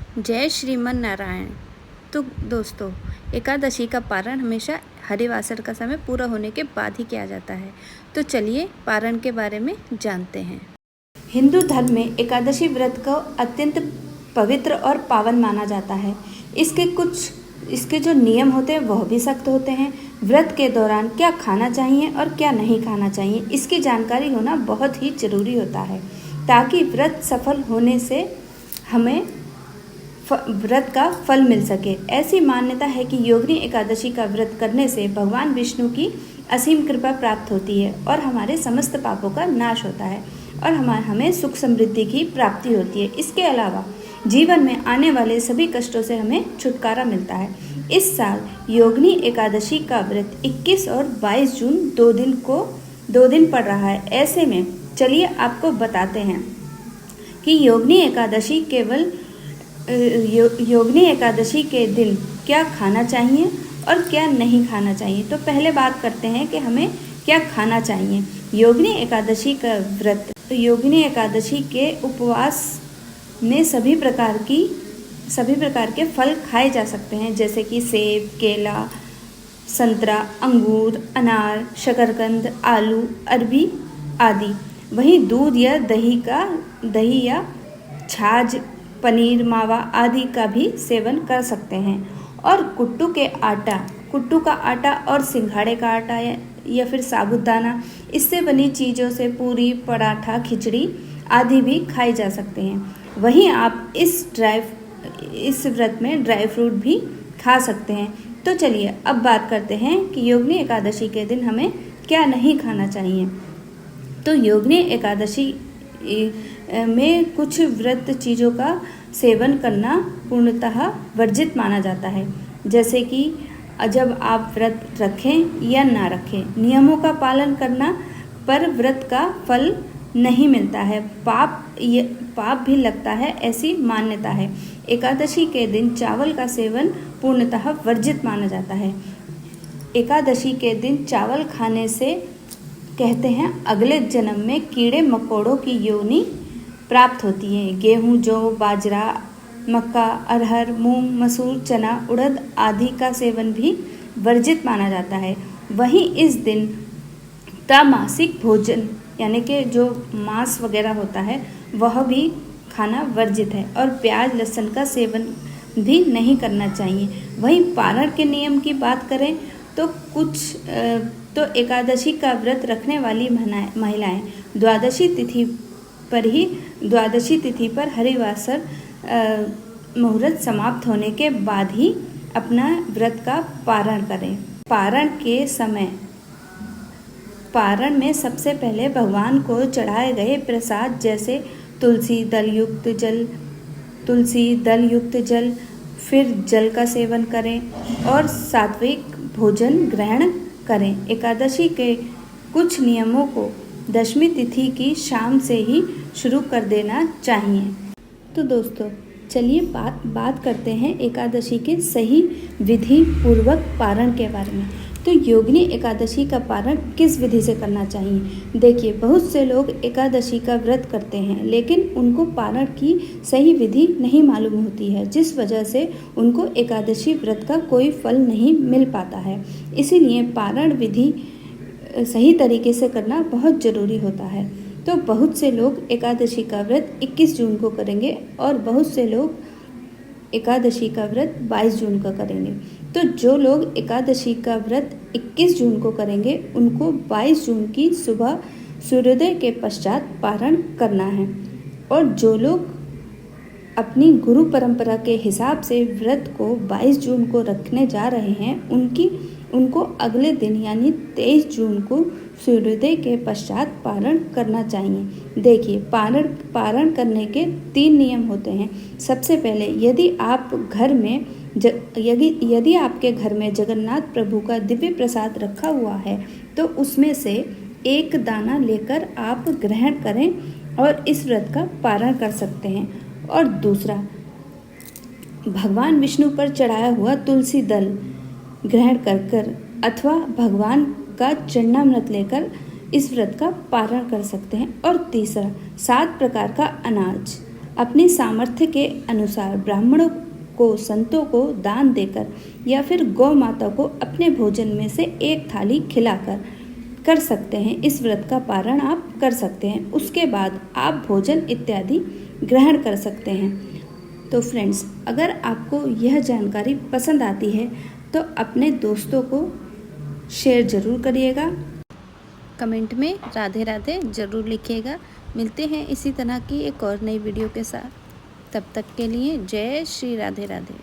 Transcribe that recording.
जय श्रीमन नारायण। तो दोस्तों, एकादशी का पारण हमेशा हरिवासर का समय पूरा होने के बाद ही किया जाता है। तो चलिए पारण के बारे में जानते हैं। हिंदू धर्म में एकादशी व्रत को अत्यंत पवित्र और पावन माना जाता है। इसके जो नियम होते हैं वह भी सख्त होते हैं। व्रत के दौरान क्या खाना चाहिए और क्या नहीं खाना चाहिए, इसकी जानकारी होना बहुत ही जरूरी होता है, ताकि व्रत सफल होने से हमें व्रत का फल मिल सके। ऐसी मान्यता है कि योगिनी एकादशी का व्रत करने से भगवान विष्णु की असीम कृपा प्राप्त होती है और हमारे समस्त पापों का नाश होता है और हमें सुख समृद्धि की प्राप्ति होती है। इसके अलावा जीवन में आने वाले सभी कष्टों से हमें छुटकारा मिलता है। इस साल योगिनी एकादशी का व्रत 21 और 22 जून 2 दिन पड़ रहा है। ऐसे में चलिए आपको बताते हैं कि योगिनी एकादशी के दिन क्या खाना चाहिए और क्या नहीं खाना चाहिए। तो पहले बात करते हैं कि हमें क्या खाना चाहिए। योगिनी एकादशी का व्रत, योगिनी एकादशी के उपवास में सभी प्रकार के फल खाए जा सकते हैं, जैसे कि सेब, केला, संतरा, अंगूर, अनार, शकरकंद, आलू, अरबी आदि। वहीं दूध या दही या छाछ, पनीर, मावा आदि का भी सेवन कर सकते हैं। और कुट्टू का आटा और सिंघाड़े का आटा या फिर साबूदाना, इससे बनी चीज़ों से पूरी, पराठा, खिचड़ी आदि भी खाए जा सकते हैं। वहीं आप इस व्रत में ड्राई फ्रूट भी खा सकते हैं। तो चलिए अब बात करते हैं कि योगिनी एकादशी के दिन हमें क्या नहीं खाना चाहिए। तो योगिनी एकादशी में कुछ व्रत चीज़ों का सेवन करना पूर्णतः वर्जित माना जाता है, जैसे कि जब आप व्रत रखें या ना रखें, नियमों का पालन करना पर व्रत का फल नहीं मिलता है, पाप भी लगता है, ऐसी मान्यता है। एकादशी के दिन चावल का सेवन पूर्णतः वर्जित माना जाता है। एकादशी के दिन चावल खाने से कहते हैं अगले जन्म में कीड़े मकोड़ों की योनि प्राप्त होती है। गेहूं, जौ, बाजरा, मक्का, अरहर, मूंग, मसूर, चना, उड़द आदि का सेवन भी वर्जित माना जाता है। वहीं इस दिन त्रैमासिक भोजन यानी कि जो मांस वगैरह होता है वह भी खाना वर्जित है और प्याज लहसुन का सेवन भी नहीं करना चाहिए। वहीं पारण के नियम की बात करें तो एकादशी का व्रत रखने वाली महिलाएं द्वादशी तिथि पर हरिवासर मुहूर्त समाप्त होने के बाद ही अपना व्रत का पारण करें। पारण में सबसे पहले भगवान को चढ़ाए गए प्रसाद जैसे तुलसी दल युक्त जल, फिर जल का सेवन करें और सात्विक भोजन ग्रहण करें। एकादशी के कुछ नियमों को दशमी तिथि की शाम से ही शुरू कर देना चाहिए। तो दोस्तों चलिए बात करते हैं एकादशी के सही विधि पूर्वक पारण के बारे में। तो योगिनी एकादशी का पारण किस विधि से करना चाहिए। देखिए, बहुत से लोग एकादशी का व्रत करते हैं लेकिन उनको पारण की सही विधि नहीं मालूम होती है, जिस वजह से उनको एकादशी व्रत का कोई फल नहीं मिल पाता है। इसीलिए पारण विधि सही तरीके से करना बहुत ज़रूरी होता है। तो बहुत से लोग एकादशी का व्रत 21 जून को करेंगे और बहुत से लोग एकादशी का व्रत 22 जून का करेंगे। तो जो लोग एकादशी का व्रत 21 जून को करेंगे उनको 22 जून की सुबह सूर्योदय के पश्चात पारण करना है। और जो लोग अपनी गुरु परंपरा के हिसाब से व्रत को 22 जून को रखने जा रहे हैं उनको अगले दिन यानी 23 जून को सूर्योदय के पश्चात पारण करना चाहिए। देखिए, पारण करने के 3 नियम होते हैं। सबसे पहले यदि आपके घर में जगन्नाथ प्रभु का दिव्य प्रसाद रखा हुआ है तो उसमें से एक दाना लेकर आप ग्रहण करें और इस व्रत का पारण कर सकते हैं। और दूसरा, भगवान विष्णु पर चढ़ाया हुआ तुलसी दल ग्रहण कर अथवा भगवान का चरणामृत लेकर इस व्रत का पारण कर सकते हैं। और तीसरा, 7 प्रकार का अनाज अपने सामर्थ्य के अनुसार ब्राह्मणों को, संतों को दान देकर या फिर गौ माता को अपने भोजन में से एक थाली खिलाकर कर सकते हैं। इस व्रत का पारण आप कर सकते हैं। उसके बाद आप भोजन इत्यादि ग्रहण कर सकते हैं। तो फ्रेंड्स, अगर आपको यह जानकारी पसंद आती है तो अपने दोस्तों को शेयर ज़रूर करिएगा। कमेंट में राधे राधे ज़रूर लिखिएगा। मिलते हैं इसी तरह की एक और नई वीडियो के साथ। तब तक के लिए जय श्री राधे राधे।